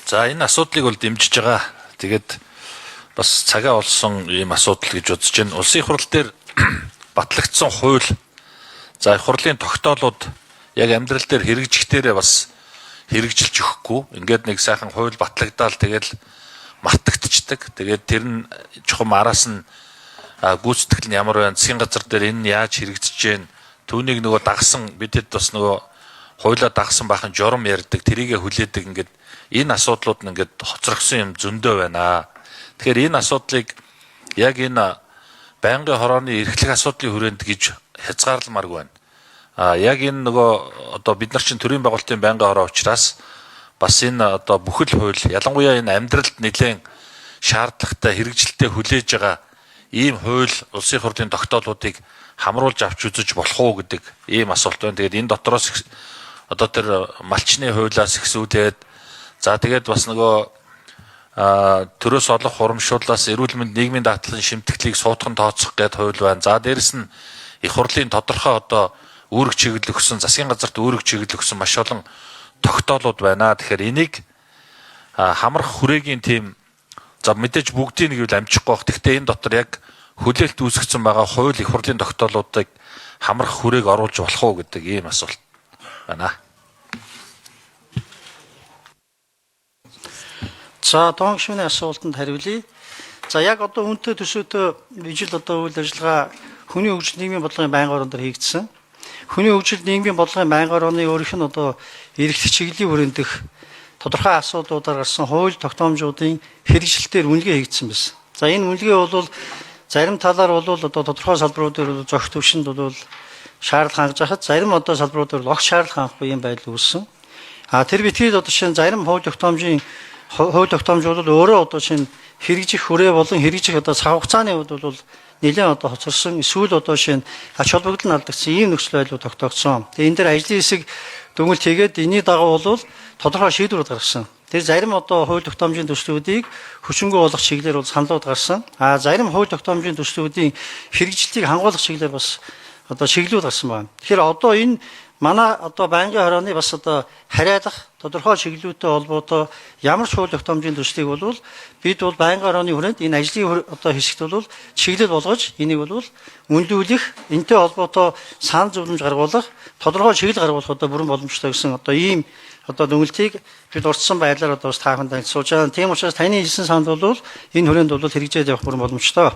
За энэ асуудлыг бол дэмжиж байгаа. Тэгээд бас цагаа олсон ийм асуудал гэж үзэж байна. Улсын их хурал дээр батлагдсан хууль, за их хурлын тогтоолууд яг амьдрал дээр хэрэгжихдээ бас хэрэгжилж өгөхгүй. Ингээд нэг сайхан хууль батлагдаал тэгэл мартагдчихдаг. Тэгээд тэр нь чухам араас нь гүйцэтгэл нь ямар байна, засгийн газар дээр энэ яаж хэрэгжиж гэн, түүнийг нөгөө дагсан бидэд бас нөгөө хуулиа дагсан бахан журам ярьдаг, тэрийгэ хүлээдэг. Ингээд энэ асуудлууд нь ингээд хоцрогсон юм зөндөө байна. Тэгэхээр энэ асуудлыг яг энэ байнгын хорооны эрхлэх асуудлын хүрээнд гэж хязгаарламааргүй байна. Яг энэ нөгөө одоо бид нар чинь төрийн байгуулалтын байнгын хороо учраас бас энэ одоо бүхэл хууль, ялангуяа энэ амьдралд нэлээд шаардлагатай хэрэгжилтэд хүлээж байгаа ийм хууль, улсын их хурлын тогтоолуудыг хамруулж авч үзэж болох уу гэдэг ийм асуулт байна. Тэгээд энэ дотроос одоо тэр малчны хуулиас ихсүүлээд, за тэгээд бас нөгөө төрөөс олох хурамшууллаас эрүүл мэнд нийгмийн даатгалын шимтгэлийг суутхан тооцох гэдэг хууль байна. За дээрэс нь их хурлын тодорхой одоо үүрэг чиглэл өгсөн, засгийн газарт үүрэг чиглэл өгсөн маш олон тогтоолууд байна. Тэгэхээр энийг хамрах хүрээгийн тийм, за мэдээж бүгдийг нь амжихгүй байх. Гэхдээ энэ дотор яг хүлээлт үүсгэсэн байгаа хууль, их хурлын тогтоолуудыг хамрах хүрээг оруулж болох уу гэдэг ийм асуулт байна. За донгшмын асуултанд хариулъя. За яг одоо үнэтэй төсөөтэй ижил одоо үйл ажиллагаа хүний хөгжил нийгмийн бодлогын байнгын орон дээр хийгдсэн. Хүний хөгжил нийгмийн бодлогын байнгын орны өөрийнх нь одоо эрхлэх чиглэлийн хүрээнд дэх тодорхой асуудлуудаар гарсан хууль тогтоомжуудын хэрэгжилтээр үнэлгээ хийгдсэн байсан. За энэ үнэлгээ бол зарим талаар бол одоо тодорхой салбарууд дээр зохих төвшөнд бол шаардлага хангаж хахад, зарим одоо салбарууд дээр огт шаардлага хангахгүй юм байдал үүссэн. Тэр битгий одоо шинэ зарим хууль тогтоомжууд өөрөө одоо шинэ хэрэгжих хүрээ болон хэрэгжих одоо цаг хугацааны хувьд бол нэлээд одоо хоцорсон, эсвэл одоо шинэ ач холбогдол нь алдагдсан ийм нөхцөл байдал тогтоогдсон. Тэгээ энэ дээр ажлын хэсэг дүгнэлт хийгээд энэний дагуу бол тодорхой шийдвэрүүд гаргасан. Тэр зарим одоо хууль тогтоомжийн төслүүдийг хүчингү болох чиглэлээр бол саналууд гарсан. Зарим хууль тогтоомжийн төслүүдийн хэрэгжилтийг хангуулах чиглэлээр бас одоо чиглэлүүд гарсан байна. Тэгэхээр одоо энэ манай одоо байнгын хорооны бас одоо хариалах тодорхой чиглэлүүдтэй холбоотой ямар ч хууль тогтоомжийн төслийг бол бид бол байнгын хорооны хүрээнд энэ ажлын одоо хэсэгт бол чиглэл болгож энийг бол үнэлүүлэх, энэтэй холбоотой санал зөвлөмж гаргуулах, тодорхой чиглэл гаргуулах одоо бүрэн боломжтой гэсэн одоо ийм одоо дүгнэлтийг бид урдсан байдлаар одоо бас тааханд танилцуулж байгаа. Тийм учраас таны хэлсэн санал бол энэ хүрээнд бол хэрэгжээд явах бүрэн боломжтой.